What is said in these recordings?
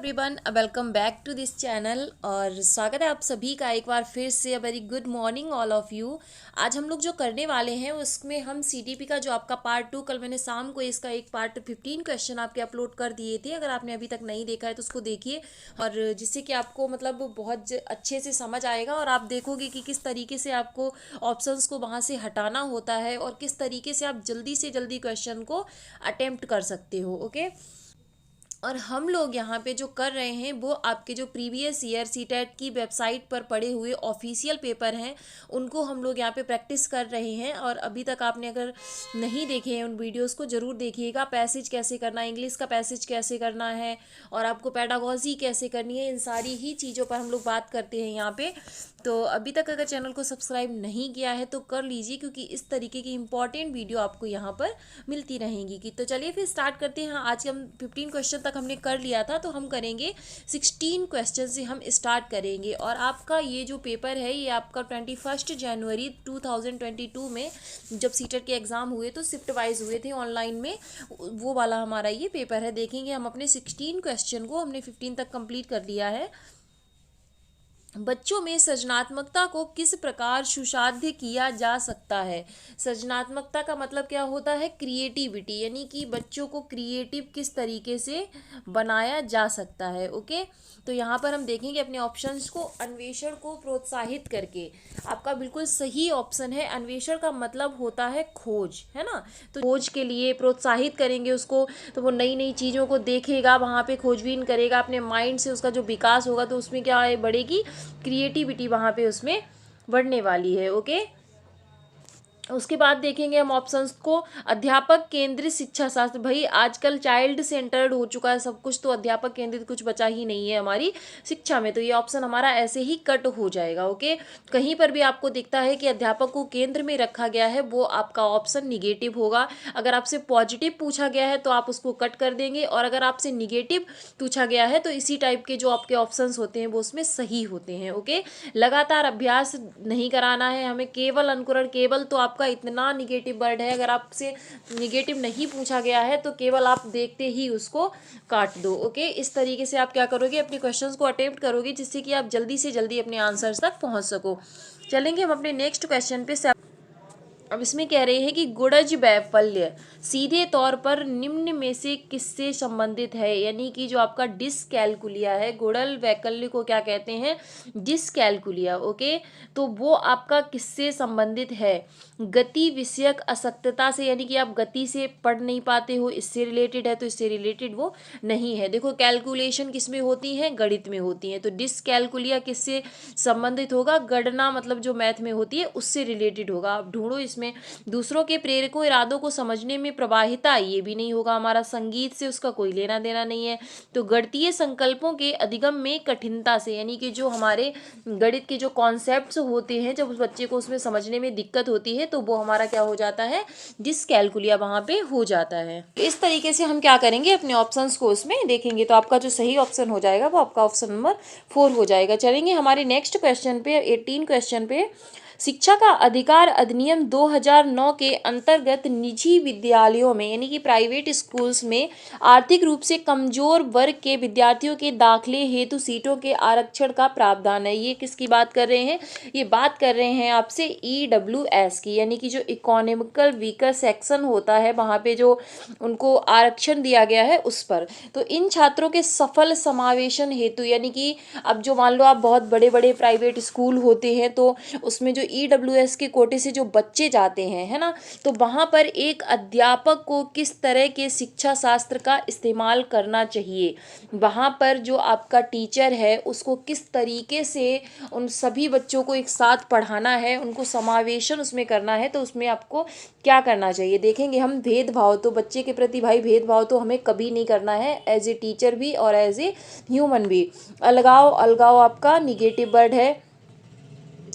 Everyone, welcome back to this channel और स्वागत है आप सभी का एक बार फिर से। Very good morning all of you. आज हम लोग जो करने वाले हैं उसमें हम सीटीपी का जो आपका पार्ट 2, कल मैंने शाम को इसका एक पार्ट 15 क्वेश्चन आपके अपलोड कर दिए थे। अगर आपने अभी तक नहीं देखा है तो उसको देखिए, और जिससे कि आपको मतलब बहुत अच्छे से समझ आएगा और आप देखोगे कि किस तरीके से आपको ऑप्शंस को वहाँ से हटाना होता है और किस तरीके से आप जल्दी से जल्दी क्वेश्चन को अटेम्प्ट कर सकते हो। ओके, और हम लोग यहाँ पे जो कर रहे हैं वो आपके जो प्रीवियस ईयर सीटेट की वेबसाइट पर पड़े हुए ऑफिशियल पेपर हैं उनको हम लोग यहाँ पे प्रैक्टिस कर रहे हैं। और अभी तक आपने अगर नहीं देखे हैं उन वीडियोस को ज़रूर देखिएगा। पैसेज कैसे करना है, इंग्लिश का पैसेज कैसे करना है और आपको पेडागॉजी कैसे करनी है, इन सारी ही चीज़ों पर हम लोग बात करते हैं यहाँ पे। तो अभी तक अगर चैनल को सब्सक्राइब नहीं किया है तो कर लीजिए, क्योंकि इस तरीके की इंपॉर्टेंट वीडियो आपको यहाँ पर मिलती रहेंगी कि। तो चलिए फिर स्टार्ट करते हैं। आज हम 15 क्वेश्चन तक हमने कर लिया था, तो हम करेंगे 16 क्वेश्चन से हम स्टार्ट करेंगे। और आपका ये जो पेपर है ये आपका 21 जनवरी 2022 में जब सीटेट के एग्ज़ाम हुए तो शिफ्ट वाइज हुए थे ऑनलाइन में, वो वाला हमारा ये पेपर है। देखेंगे हम अपने 16 क्वेश्चन को, हमने 15 तक कंप्लीट कर लिया है। बच्चों में सृजनात्मकता को किस प्रकार सुसाध्य किया जा सकता है। सृजनात्मकता का मतलब क्या होता है? क्रिएटिविटी, यानी कि बच्चों को क्रिएटिव किस तरीके से बनाया जा सकता है। ओके, तो यहाँ पर हम देखेंगे अपने ऑप्शंस को। अन्वेषण को प्रोत्साहित करके, आपका बिल्कुल सही ऑप्शन है। अन्वेषण का मतलब होता है खोज, है ना। तो खोज के लिए प्रोत्साहित करेंगे उसको, तो वो नई नई चीज़ों को देखेगा, वहाँ पे खोजबीन करेगा, अपने माइंड से उसका जो विकास होगा तो उसमें क्या है, बढ़ेगी क्रिएटिविटी, वहाँ पे उसमें बढ़ने वाली है। ओके, उसके बाद देखेंगे हम ऑप्शंस को। अध्यापक केंद्रित शिक्षा शास्त्र, भाई आजकल चाइल्ड सेंटर्ड हो चुका है सब कुछ, तो अध्यापक केंद्रित कुछ बचा ही नहीं है हमारी शिक्षा में, तो ये ऑप्शन हमारा ऐसे ही कट हो जाएगा। ओके, कहीं पर भी आपको दिखता है कि अध्यापक को केंद्र में रखा गया है वो आपका ऑप्शन निगेटिव होगा। अगर आपसे पॉजिटिव पूछा गया है तो आप उसको कट कर देंगे, और अगर आपसे निगेटिव पूछा गया है तो इसी टाइप के जो आपके ऑप्शंस होते हैं वो उसमें सही होते हैं। ओके, लगातार अभ्यास नहीं कराना है हमें, केवल अनुकरण। केवल तो आपका इतना निगेटिव वर्ड है, अगर आपसे निगेटिव नहीं पूछा गया है तो केवल आप देखते ही उसको काट दो। ओके, इस तरीके से आप क्या करोगे, अपने क्वेश्चंस को अटेम्प्ट करोगे, जिससे कि आप जल्दी से जल्दी अपने आंसर्स तक पहुंच सको। चलेंगे हम अपने नेक्स्ट क्वेश्चन पे। अब इसमें कह रहे हैं कि गुणज वैफल्य सीधे तौर पर निम्न में से किससे संबंधित है, यानी कि जो आपका डिसकैलकुलिया है, गुणज वैकल्य को क्या कहते हैं, डिसकैलकुलिया। ओके, तो वो आपका किससे संबंधित है? गति विषयक अशक्तता से, यानी कि आप गति से पढ़ नहीं पाते हो, इससे रिलेटेड है, तो इससे रिलेटेड वो नहीं है। देखो, कैलकुलेशन किस में होती है, गणित में होती है, तो डिसकैलकुलिया किससे संबंधित होगा? गणना, मतलब जो मैथ में होती है उससे रिलेटेड होगा। आप ढूंढो इसमें। दूसरों के प्रेरकों इरादों को समझने में प्रवाहिता, ये भी नहीं होगा हमारा, संगीत से उसका कोई लेना देना नहीं है। तो गणितीय संकल्पों के अधिगम में कठिनता से, यानी कि जो हमारे गणित के जो कॉन्सेप्ट्स होते हैं, जब उस बच्चे को उसमें समझने में दिक्कत होती है तो वो हमारा क्या हो जाता है, डिसकैलकुलिया वहाँ पे हो जाता है। इस तरीके से हम क्या करेंगे, अपने ऑप्शंस को उसमें देखेंगे, तो आपका जो सही ऑप्शन हो जाएगा वो आपका ऑप्शन नंबर 4 हो जाएगा। चलेंगे हमारे नेक्स्ट क्वेश्चन पे, 18 क्वेश्चन पे। शिक्षा का अधिकार अधिनियम 2009 के अंतर्गत निजी विद्यालयों में, यानी कि प्राइवेट स्कूल्स में आर्थिक रूप से कमजोर वर्ग के विद्यार्थियों के दाखिले हेतु सीटों के आरक्षण का प्रावधान है। ये किसकी बात कर रहे हैं? ये बात कर रहे हैं आपसे EWS की, यानी कि जो इकोनॉमिकल वीकर सेक्शन होता है वहाँ पे जो उनको आरक्षण दिया गया है उस पर। तो इन छात्रों के सफल समावेशन हेतु, यानी कि अब जो मान लो आप बहुत बड़े बड़े प्राइवेट स्कूल होते हैं तो उसमें जो EWS के कोटे से जो बच्चे जाते हैं, है ना, तो वहाँ पर एक अध्यापक को किस तरह के शिक्षा शास्त्र का इस्तेमाल करना चाहिए, वहाँ पर जो आपका टीचर है उसको किस तरीके से उन सभी बच्चों को एक साथ पढ़ाना है, उनको समावेशन उसमें करना है, तो उसमें आपको क्या करना चाहिए। देखेंगे हम। भेदभाव, तो बच्चे के प्रति भाई भेदभाव तो हमें कभी नहीं करना है, एज ए टीचर भी और एज ए ह्यूमन भी। अलगाव, अलगाव आपका निगेटिव वर्ड है।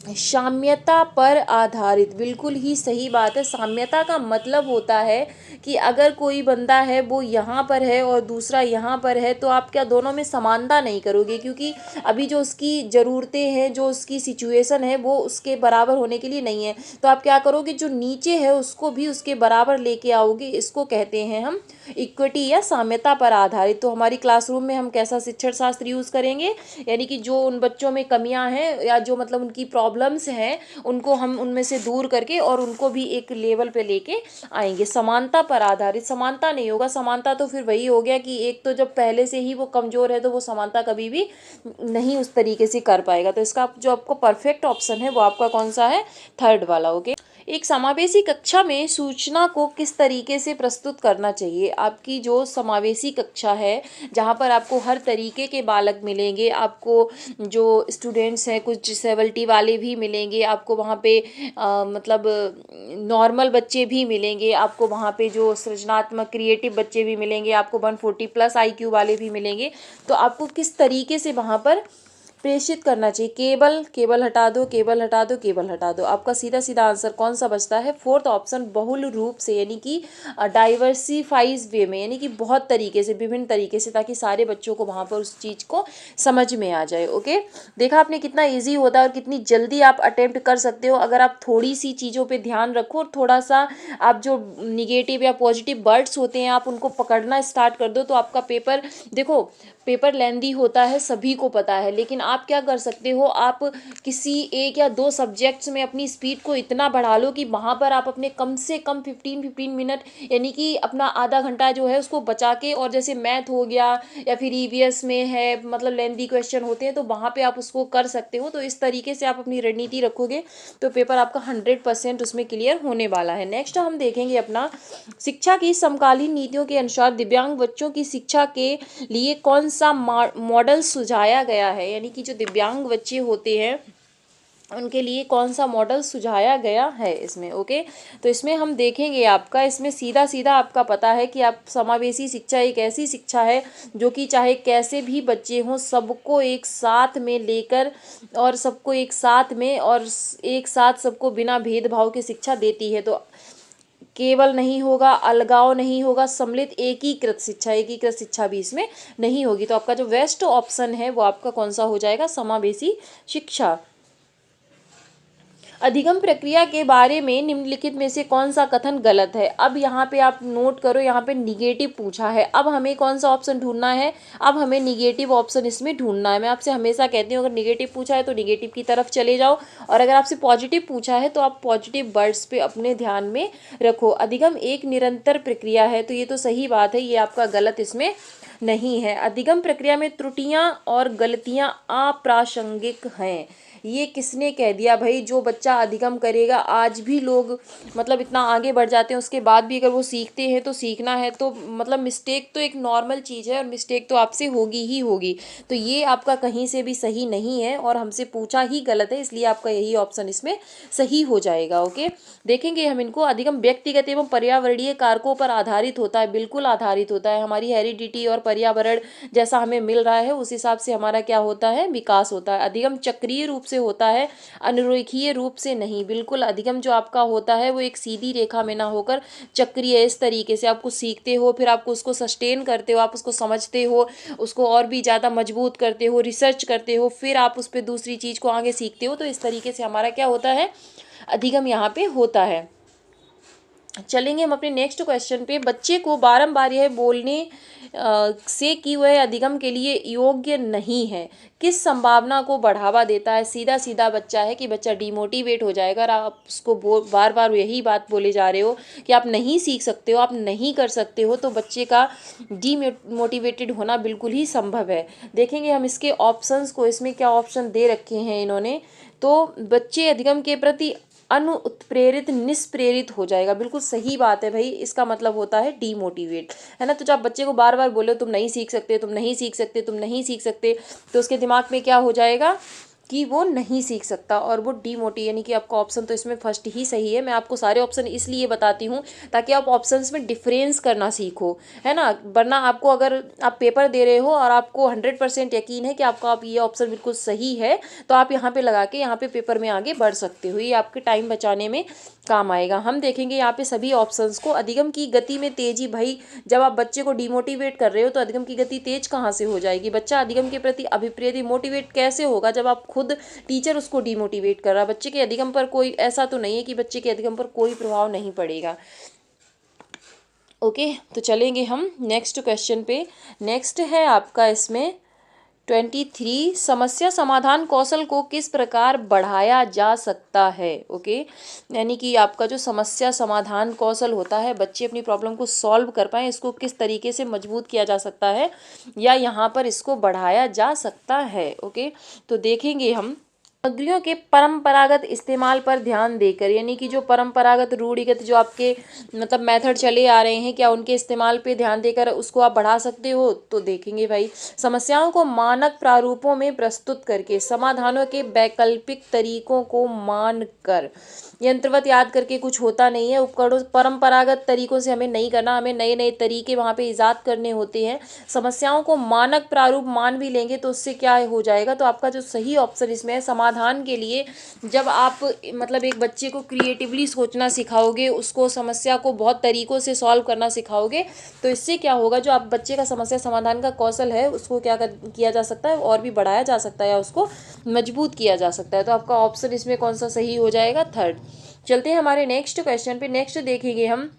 साम्यता पर आधारित, बिल्कुल ही सही बात है। साम्यता का मतलब होता है कि अगर कोई बंदा है वो यहाँ पर है और दूसरा यहाँ पर है, तो आप क्या दोनों में समानता नहीं करोगे, क्योंकि अभी जो उसकी ज़रूरतें हैं, जो उसकी सिचुएशन है, वो उसके बराबर होने के लिए नहीं है। तो आप क्या करोगे, जो नीचे है उसको भी उसके बराबर लेके आओगे। इसको कहते हैं हम इक्विटी या साम्यता पर आधारित। तो हमारी क्लासरूम में हम कैसा शिक्षण शास्त्र यूज़ करेंगे, यानी कि जो उन बच्चों में कमियां हैं या जो मतलब उनकी प्रॉब्लम्स हैं, उनको हम उनमें से दूर करके और उनको भी एक लेवल पे लेके आएंगे। समानता पर आधारित, समानता नहीं होगा। समानता तो फिर वही हो गया कि एक तो जब पहले से ही वो कमज़ोर है तो वो समानता कभी भी नहीं उस तरीके से कर पाएगा। तो इसका जो आपको परफेक्ट ऑप्शन है वो आपका कौन सा है, थर्ड वाला। ओके। एक समावेशी कक्षा में सूचना को किस तरीके से प्रस्तुत करना चाहिए। आपकी जो समावेशी कक्षा है, जहाँ पर आपको हर तरीके के बालक मिलेंगे, आपको जो स्टूडेंट्स हैं कुछ डिसेबिलिटी वाले भी मिलेंगे, आपको वहाँ पे मतलब नॉर्मल बच्चे भी मिलेंगे, आपको वहाँ पे जो सृजनात्मक क्रिएटिव बच्चे भी मिलेंगे, आपको 140+ IQ वाले भी मिलेंगे। तो आपको किस तरीके से वहाँ पर प्रेषित करना चाहिए। केबल, केबल हटा दो, केबल हटा दो, केबल हटा दो। आपका सीधा सीधा आंसर कौन सा बचता है, फोर्थ ऑप्शन, बहुल रूप से, यानी कि डाइवर्सिफाइज वे में, यानी कि बहुत तरीके से, विभिन्न तरीके से, ताकि सारे बच्चों को वहाँ पर उस चीज़ को समझ में आ जाए। ओके। देखा आपने कितना ईजी होता है और कितनी जल्दी आप अटेम्प्ट कर सकते हो, अगर आप थोड़ी सी चीज़ों पे ध्यान रखो और थोड़ा सा आप जो निगेटिव या पॉजिटिव वर्ड्स होते हैं आप उनको पकड़ना स्टार्ट कर दो, तो आपका पेपर, देखो पेपर लेंदी होता है, सभी को पता है, लेकिन आप क्या कर सकते हो, आप किसी एक या दो सब्जेक्ट्स में अपनी स्पीड को इतना बढ़ा लो कि वहाँ पर आप अपने कम से कम 15 मिनट, यानी कि अपना आधा घंटा जो है उसको बचा के, और जैसे मैथ हो गया या फिर EVS में है, मतलब लेंदी क्वेश्चन होते हैं, तो वहाँ पे आप उसको कर सकते हो। तो इस तरीके से आप अपनी रणनीति रखोगे तो पेपर आपका 100% उसमें क्लियर होने वाला है। नेक्स्ट हम देखेंगे अपना, शिक्षा की समकालीन नीतियों के अनुसार दिव्यांग बच्चों की शिक्षा के लिए कौन सा मॉडल सुझाया गया है, यानी कि जो दिव्यांग बच्चे होते हैं उनके लिए कौन सा मॉडल सुझाया गया है इसमें। ओके। तो इसमें हम देखेंगे, आपका इसमें सीधा सीधा आपका पता है कि आप समावेशी शिक्षा एक ऐसी शिक्षा है जो कि चाहे कैसे भी बच्चे हों, सबको एक साथ में लेकर और सबको एक साथ में और एक साथ सबको बिना भेदभाव के शिक्षा देती है। तो केवल नहीं होगा, अलगाव नहीं होगा, सम्मिलित एकीकृत शिक्षा, एकीकृत शिक्षा भी इसमें नहीं होगी। तो आपका जो बेस्ट ऑप्शन है वो आपका कौन सा हो जाएगा, समावेशी शिक्षा। अधिगम प्रक्रिया के बारे में निम्नलिखित में से कौन सा कथन गलत है। अब यहाँ पे आप नोट करो, यहाँ पे निगेटिव पूछा है। अब हमें कौन सा ऑप्शन ढूंढना है, अब हमें निगेटिव ऑप्शन इसमें ढूंढना है। मैं आपसे हमेशा कहती हूँ, अगर निगेटिव पूछा है तो निगेटिव की तरफ चले जाओ, और अगर आपसे पॉजिटिव पूछा है तो आप पॉजिटिव वर्ड्स पे अपने ध्यान में रखो। अधिगम एक निरंतर प्रक्रिया है, तो ये तो सही बात है, ये आपका गलत इसमें नहीं है। अधिगम प्रक्रिया में त्रुटियां और गलतियां अप्रासंगिक हैं। ये किसने कह दिया भाई, जो बच्चा अधिगम करेगा, आज भी लोग मतलब इतना आगे बढ़ जाते हैं, उसके बाद भी अगर वो सीखते हैं तो सीखना है तो मतलब मिस्टेक तो एक नॉर्मल चीज़ है और मिस्टेक तो आपसे होगी ही होगी। तो ये आपका कहीं से भी सही नहीं है और हमसे पूछा ही गलत है, इसलिए आपका यही ऑप्शन इसमें सही हो जाएगा। ओके। देखेंगे हम इनको। अधिगम व्यक्तिगत एवं पर्यावरणीय कारकों पर आधारित होता है, बिल्कुल आधारित होता है। हमारी हेरिडिटी और पर्यावरण जैसा हमें मिल रहा है उस हिसाब से हमारा क्या होता है, विकास होता है। अधिगम चक्रीय रूप से होता है, अनुरेखीय रूप से नहीं। बिल्कुल अधिगम जो आपका होता है वो एक सीधी रेखा में ना होकर चक्रीय, इस तरीके से आपको सीखते हो, फिर आपको उसको सस्टेन करते हो, आप उसको समझते हो, उसको और भी ज़्यादा मजबूत करते हो, रिसर्च करते हो, फिर आप उस पर दूसरी चीज़ को आगे सीखते हो। तो इस तरीके से हमारा क्या होता है, अधिगम यहाँ पे होता है। चलेंगे हम अपने नेक्स्ट क्वेश्चन पे। बच्चे को बारंबार यह बोलने से कि वह अधिगम के लिए योग्य नहीं है किस संभावना को बढ़ावा देता है। सीधा सीधा बच्चा है कि बच्चा डिमोटिवेट हो जाएगा, और आप उसको बार बार यही बात बोले जा रहे हो कि आप नहीं सीख सकते हो, आप नहीं कर सकते हो, तो बच्चे का डीमोटिवेटेड होना बिल्कुल ही संभव है। देखेंगे हम इसके ऑप्शंस को, इसमें क्या ऑप्शन दे रखे हैं इन्होंने। तो बच्चे अधिगम के प्रति अनुत्प्रेरित, निष्प्रेरित हो जाएगा, बिल्कुल सही बात है भाई। इसका मतलब होता है डीमोटिवेट, है ना। तो जब बच्चे को बार बार बोलो तुम नहीं सीख सकते, तुम नहीं सीख सकते, तुम नहीं सीख सकते, तो उसके दिमाग में क्या हो जाएगा, कि वो नहीं सीख सकता और वो डीमोटिव, यानी कि आपका ऑप्शन तो इसमें फर्स्ट ही सही है। मैं आपको सारे ऑप्शन इसलिए बताती हूँ ताकि आप ऑप्शंस में डिफरेंस करना सीखो, है ना। वरना आपको, अगर आप पेपर दे रहे हो और आपको 100% यकीन है कि आपका आप ये ऑप्शन बिल्कुल सही है, तो आप यहाँ पे लगा के यहाँ पे पेपर में आगे बढ़ सकते हो। ये आपके टाइम बचाने में काम आएगा। हम देखेंगे यहाँ पे सभी ऑप्शंस को। अधिगम की गति में तेजी, भाई जब आप बच्चे को डिमोटिवेट कर रहे हो तो अधिगम की गति तेज कहाँ से हो जाएगी। बच्चा अधिगम के प्रति अभिप्रेत मोटिवेट कैसे होगा जब आप खुद टीचर उसको डिमोटिवेट कर रहा है। बच्चे के अधिगम पर कोई, ऐसा तो नहीं है कि बच्चे के अधिगम पर कोई प्रभाव नहीं पड़ेगा। ओके, तो चलेंगे हम नेक्स्ट क्वेश्चन पे। नेक्स्ट है आपका इसमें 23, समस्या समाधान कौशल को किस प्रकार बढ़ाया जा सकता है। ओके, यानी कि आपका जो समस्या समाधान कौशल होता है, बच्चे अपनी प्रॉब्लम को सॉल्व कर पाएँ, इसको किस तरीके से मजबूत किया जा सकता है या यहाँ पर इसको बढ़ाया जा सकता है। ओके, तो देखेंगे हम सामग्रियों के परंपरागत इस्तेमाल पर ध्यान देकर, यानी कि जो परंपरागत रूढ़िगत जो आपके मतलब मेथड चले आ रहे हैं, क्या उनके इस्तेमाल पे ध्यान देकर उसको आप बढ़ा सकते हो। तो देखेंगे भाई, समस्याओं को मानक प्रारूपों में प्रस्तुत करके, समाधानों के वैकल्पिक तरीकों को मान कर, यंत्रवत याद करके कुछ होता नहीं है। उपकरणों परंपरागत तरीकों से हमें नहीं करना, हमें नए नए तरीके वहाँ पे ईजाद करने होते हैं। समस्याओं को मानक प्रारूप मान भी लेंगे तो उससे क्या हो जाएगा, तो आपका जो सही ऑप्शन इसमें है समाधान के लिए, जब आप मतलब एक बच्चे को क्रिएटिवली सोचना सिखाओगे, उसको समस्या को बहुत तरीकों से सॉल्व करना सिखाओगे, तो इससे क्या होगा, जो आप बच्चे का समस्या समाधान का कौशल है उसको क्या किया जा सकता है, और भी बढ़ाया जा सकता है या उसको मजबूत किया जा सकता है। तो आपका ऑप्शन इसमें कौन सा सही हो जाएगा, थर्ड। चलते हैं हमारे नेक्स्ट क्वेश्चन पे। नेक्स्ट देखेंगे हम,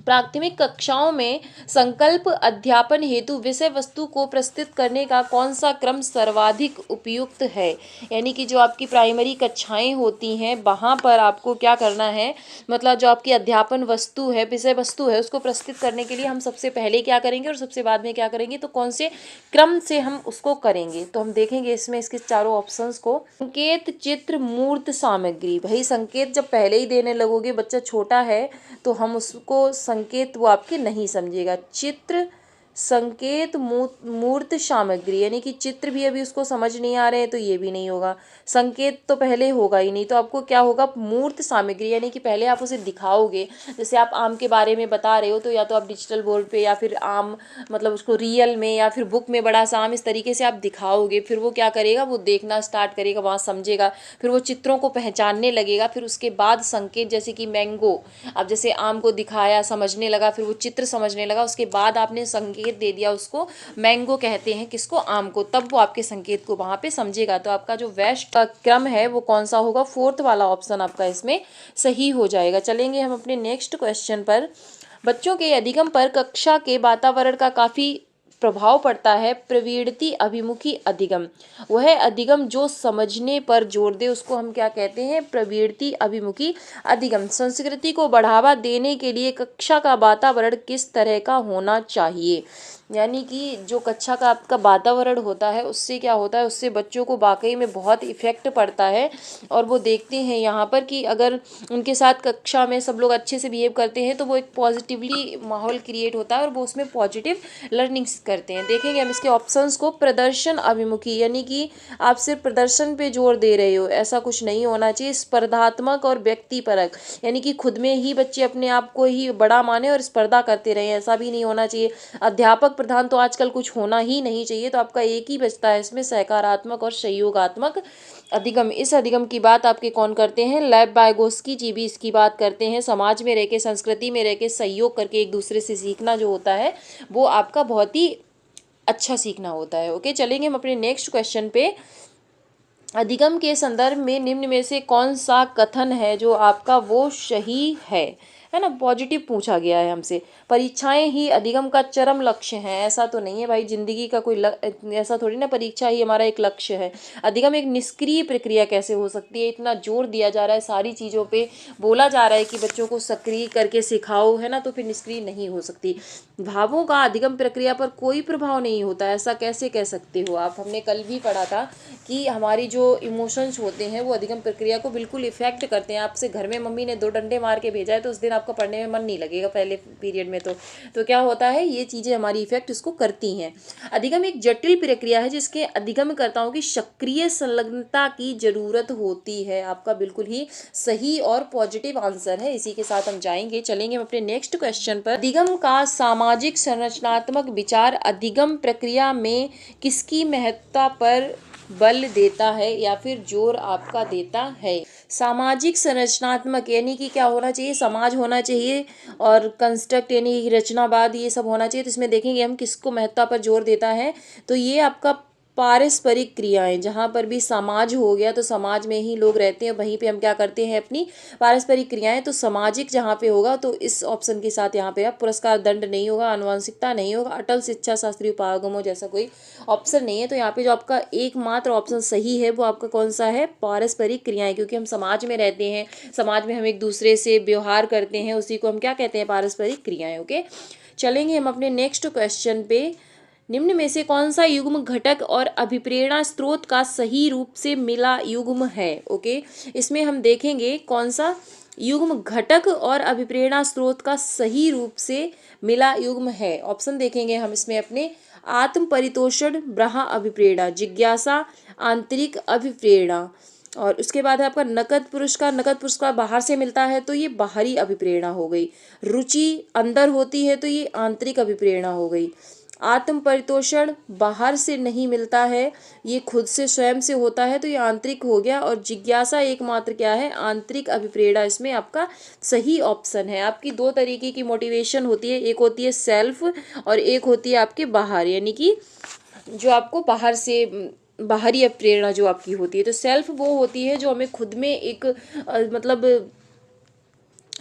प्राथमिक कक्षाओं में संकल्प अध्यापन हेतु विषय वस्तु को प्रस्तुत करने का कौन सा क्रम सर्वाधिक उपयुक्त है। यानी कि जो आपकी प्राइमरी कक्षाएं होती हैं वहाँ पर आपको क्या करना है, मतलब जो आपकी अध्यापन वस्तु है, विषय वस्तु है, उसको प्रस्तुत करने के लिए हम सबसे पहले क्या करेंगे और सबसे बाद में क्या करेंगे, तो कौन से क्रम से हम उसको करेंगे। तो हम देखेंगे इसमें इसके चारों ऑप्शंस को। संकेत, चित्र, मूर्त सामग्री। भाई संकेत जब पहले ही देने लगोगे, बच्चा छोटा है तो हम उसको संकेत वो आपके नहीं समझेगा। चित्र, संकेत, मूर्त सामग्री, यानी कि चित्र भी अभी उसको समझ नहीं आ रहे हैं तो ये भी नहीं होगा। संकेत तो पहले होगा ही नहीं, तो आपको क्या होगा, मूर्त सामग्री, यानी कि पहले आप उसे दिखाओगे। जैसे आप आम के बारे में बता रहे हो तो या तो आप डिजिटल बोर्ड पे या फिर आम मतलब उसको रियल में या फिर बुक में बड़ा सा आम, इस तरीके से आप दिखाओगे। फिर वो क्या करेगा, वो देखना स्टार्ट करेगा, वहाँ समझेगा, फिर वो चित्रों को पहचानने लगेगा। फिर उसके बाद संकेत, जैसे कि मैंगो, अब जैसे आम को दिखाया, समझने लगा, फिर वो चित्र समझने लगा, उसके बाद आपने संकेत दे दिया उसको, मैंगो कहते हैं किसको, आम को, तब वो आपके संकेत को वहाँ पे समझेगा। तो आपका जो बेस्ट क्रम है वो कौन सा होगा, फोर्थ वाला ऑप्शन आपका इसमें सही हो जाएगा। चलेंगे हम अपने नेक्स्ट क्वेश्चन पर। बच्चों के अधिगम पर कक्षा के वातावरण का काफ़ी प्रभाव पड़ता है। प्रवृत्ति अभिमुखी अधिगम, वह अधिगम जो समझने पर जोर दे उसको हम क्या कहते हैं, प्रवृत्ति अभिमुखी अधिगम। संस्कृति को बढ़ावा देने के लिए कक्षा का वातावरण किस तरह का होना चाहिए। यानी कि जो कक्षा का आपका वातावरण होता है उससे क्या होता है, उससे बच्चों को वाकई में बहुत इफेक्ट पड़ता है। और वो देखते हैं यहाँ पर कि अगर उनके साथ कक्षा में सब लोग अच्छे से बिहेव करते हैं तो वो एक पॉजिटिवली माहौल क्रिएट होता है और वो उसमें पॉजिटिव लर्निंग्स करते हैं। देखेंगे हम इसके ऑप्शंस को। प्रदर्शन अभिमुखी, यानी कि आप सिर्फ प्रदर्शन पे जोर दे रहे हो, ऐसा कुछ नहीं होना चाहिए। स्पर्धात्मक और व्यक्तिपरक, यानी कि खुद में ही बच्चे अपने आप को ही बड़ा माने और स्पर्धा करते रहे, ऐसा भी नहीं होना चाहिए। अध्यापक प्रधान तो आजकल कुछ होना ही नहीं चाहिए। तो आपका एक ही बचता है इसमें, सकारात्मक और सहयोगात्मक अधिगम। इस अधिगम की बात आपके कौन करते हैं, लेव वाइगोस्की जी भी इसकी बात करते हैं। समाज में रह के, संस्कृति में रह के सहयोग करके एक दूसरे से सीखना जो होता है वो आपका बहुत ही अच्छा सीखना होता है। ओके, चलेंगे हम अपने नेक्स्ट क्वेश्चन पे। अधिगम के संदर्भ में निम्न में से कौन सा कथन है जो आपका वो सही है ना, पॉजिटिव पूछा गया है हमसे। परीक्षाएं ही अधिगम का चरम लक्ष्य है, ऐसा तो नहीं है भाई, जिंदगी का कोई ऐसा थोड़ी ना परीक्षा ही हमारा एक लक्ष्य है। अधिगम एक निष्क्रिय प्रक्रिया कैसे हो सकती है, इतना जोर दिया जा रहा है सारी चीज़ों पे, बोला जा रहा है कि बच्चों को सक्रिय करके सिखाओ, है ना, तो फिर निष्क्रिय नहीं हो सकती। भावों का अधिगम प्रक्रिया पर कोई प्रभाव नहीं होता, ऐसा कैसे कह सकते हो आप। हमने कल भी पढ़ा था कि हमारी जो इमोशंस होते हैं वो अधिगम प्रक्रिया को बिल्कुल इफेक्ट करते हैं। आपसे घर में मम्मी ने 2 डंडे मार के भेजा है तो उस दिन आपका पढ़ने में मन नहीं लगेगा पहले पीरियड में। तो क्या होता है, ये चीज़ें हमारी इफेक्ट इसको करती हैं। अधिगम एक जटिल प्रक्रिया है जिसके अधिगमकर्ताओं की सक्रिय संलग्नता की जरूरत होती है। आपका बिल्कुल ही सही और पॉजिटिव आंसर है। इसी के साथ हम चलेंगे हम अपने नेक्स्ट क्वेश्चन पर। अधिगम का सामाजिक संरचनात्मक विचार अधिगम प्रक्रिया में किसकी महत्ता पर बल देता है या फिर जोर आपका देता है। सामाजिक संरचनात्मक यानी कि क्या होना चाहिए, समाज होना चाहिए और कंस्ट्रक्ट यानी रचनावाद, ये सब होना चाहिए। तो इसमें देखेंगे हम किसको महत्ता पर जोर देता है, तो ये आपका पारस्परिक क्रियाएं, जहाँ पर भी समाज हो गया तो समाज में ही लोग रहते हैं, वहीं पे हम क्या करते हैं अपनी पारस्परिक क्रियाएं। तो सामाजिक जहाँ पे होगा तो इस ऑप्शन के साथ यहाँ पे आप पुरस्कार दंड नहीं होगा, आनुवंशिकता नहीं होगा, अटल शिक्षा शास्त्रीय उपागमों जैसा कोई ऑप्शन नहीं है। तो यहाँ पे जो आपका एकमात्र ऑप्शन सही है वो आपका कौन सा है, पारस्परिक क्रियाएं, क्योंकि हम समाज में रहते हैं, समाज में हम एक दूसरे से व्यवहार करते हैं, उसी को हम क्या कहते हैं, पारस्परिक क्रियाएं। ओके, चलेंगे हम अपने नेक्स्ट क्वेश्चन पे। निम्न में से कौन सा युग्म घटक और अभिप्रेरणा स्रोत का सही रूप से मिला युग्म है। ओके, इसमें हम देखेंगे कौन सा युग्म घटक और अभिप्रेरणा स्रोत का सही रूप से मिला युग्म है। ऑप्शन देखेंगे हम इसमें अपने, आत्म परितोषण, ब्रहा अभिप्रेरणा, जिज्ञासा, आंतरिक अभिप्रेरणा, और उसके बाद है आपका नकद पुरस्कार। नकद पुरस्कार बाहर से मिलता है तो ये बाहरी अभिप्रेरणा हो गई। रुचि अंदर होती है तो ये आंतरिक अभिप्रेरणा हो गई। आत्म परितोषण बाहर से नहीं मिलता है, ये खुद से स्वयं से होता है तो ये आंतरिक हो गया। और जिज्ञासा एकमात्र क्या है, आंतरिक अभिप्रेरणा इसमें आपका सही ऑप्शन है। आपकी दो तरीके की मोटिवेशन होती है, एक होती है सेल्फ और एक होती है आपके बाहर, यानी कि जो आपको बाहर से बाहरी प्रेरणा जो आपकी होती है। तो सेल्फ वो होती है जो हमें खुद में एक मतलब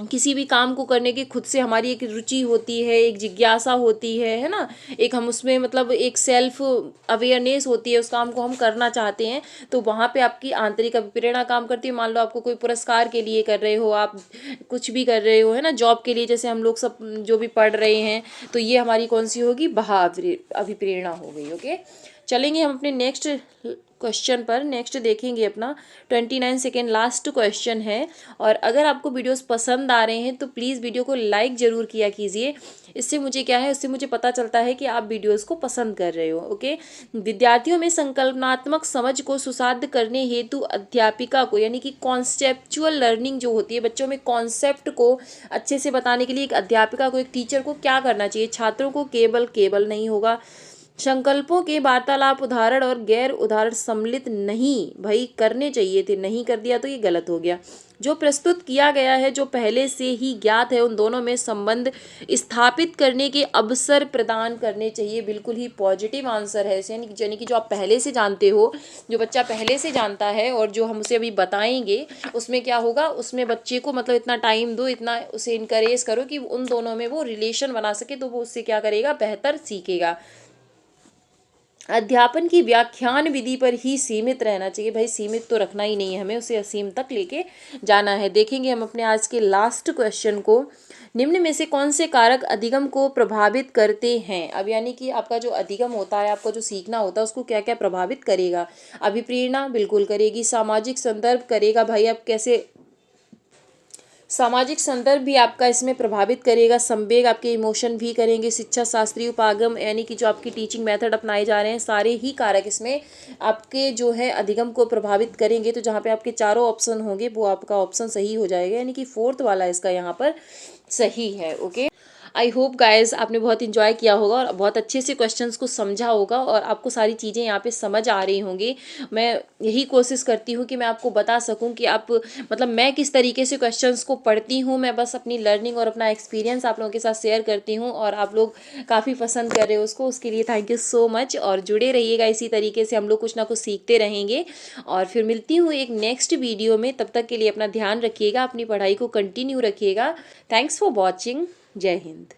किसी भी काम को करने की खुद से हमारी एक रुचि होती है, एक जिज्ञासा होती है ना, एक हम उसमें मतलब एक सेल्फ अवेयरनेस होती है, उस काम को हम करना चाहते हैं। तो वहाँ पे आपकी आंतरिक अभिप्रेरणा काम करती है। मान लो आपको कोई पुरस्कार के लिए कर रहे हो, आप कुछ भी कर रहे हो, है ना, जॉब के लिए, जैसे हम लोग सब जो भी पढ़ रहे हैं, तो ये हमारी कौन सी होगी, बाह्य अभिप्रेरणा हो गई। ओके, चलेंगे हम अपने नेक्स्ट क्वेश्चन पर। नेक्स्ट देखेंगे अपना 29 सेकेंड लास्ट क्वेश्चन है। और अगर आपको वीडियोस पसंद आ रहे हैं तो प्लीज़ वीडियो को लाइक ज़रूर किया कीजिए। इससे मुझे क्या है, उससे मुझे पता चलता है कि आप वीडियोस को पसंद कर रहे हो। ओके, विद्यार्थियों में संकल्पनात्मक समझ को सुसाध्य करने हेतु अध्यापिका को, यानी कि कॉन्सेप्चुअल लर्निंग जो होती है, बच्चों में कॉन्सेप्ट को अच्छे से बताने के लिए एक अध्यापिका को, एक टीचर को क्या करना चाहिए, छात्रों को केवल नहीं होगा, संकल्पों के वार्तालाप उदाहरण और गैर उदाहरण सम्मिलित नहीं भाई करने चाहिए थे, नहीं कर दिया तो ये गलत हो गया। जो प्रस्तुत किया गया है, जो पहले से ही ज्ञात है, उन दोनों में संबंध स्थापित करने के अवसर प्रदान करने चाहिए। बिल्कुल ही पॉजिटिव आंसर है। यानी कि जो आप पहले से जानते हो, जो बच्चा पहले से जानता है और जो हम उसे अभी बताएंगे, उसमें क्या होगा, उसमें बच्चे को मतलब इतना टाइम दो, इतना उसे इनकरेज करो कि उन दोनों में वो रिलेशन बना सके, तो वो उससे क्या करेगा, बेहतर सीखेगा। अध्यापन की व्याख्यान विधि पर ही सीमित रहना चाहिए। भाई सीमित तो रखना ही नहीं है, हमें उसे असीम तक लेके जाना है। देखेंगे हम अपने आज के लास्ट क्वेश्चन को। निम्न में से कौन से कारक अधिगम को प्रभावित करते हैं। अब यानी कि आपका जो अधिगम होता है, आपका जो सीखना होता है, उसको क्या क्या प्रभावित करेगा। अभिप्रेरणा बिल्कुल करेगी, सामाजिक संदर्भ करेगा, भाई आप कैसे, सामाजिक संदर्भ भी आपका इसमें प्रभावित करेगा, संवेग आपके इमोशन भी करेंगे, शिक्षा शास्त्रीय उपागम यानी कि जो आपकी टीचिंग मेथड अपनाए जा रहे हैं, सारे ही कारक इसमें आपके जो है अधिगम को प्रभावित करेंगे। तो जहाँ पे आपके चारों ऑप्शन होंगे वो आपका ऑप्शन सही हो जाएगा, यानी कि फोर्थ वाला इसका यहाँ पर सही है। ओके, आई होप गाइज आपने बहुत इंजॉय किया होगा और बहुत अच्छे से क्वेश्चंस को समझा होगा और आपको सारी चीज़ें यहाँ पे समझ आ रही होंगी। मैं यही कोशिश करती हूँ कि मैं आपको बता सकूँ कि आप मतलब मैं किस तरीके से क्वेश्चंस को पढ़ती हूँ। मैं बस अपनी लर्निंग और अपना एक्सपीरियंस आप लोगों के साथ शेयर करती हूँ और आप लोग काफ़ी पसंद कर रहे हो उसको, उसके लिए थैंक यू सो मच। और जुड़े रहिएगा इसी तरीके से, हम लोग कुछ ना कुछ सीखते रहेंगे। और फिर मिलती हूँ एक नेक्स्ट वीडियो में, तब तक के लिए अपना ध्यान रखिएगा, अपनी पढ़ाई को कंटिन्यू रखिएगा। Thanks for watching. जय हिंद।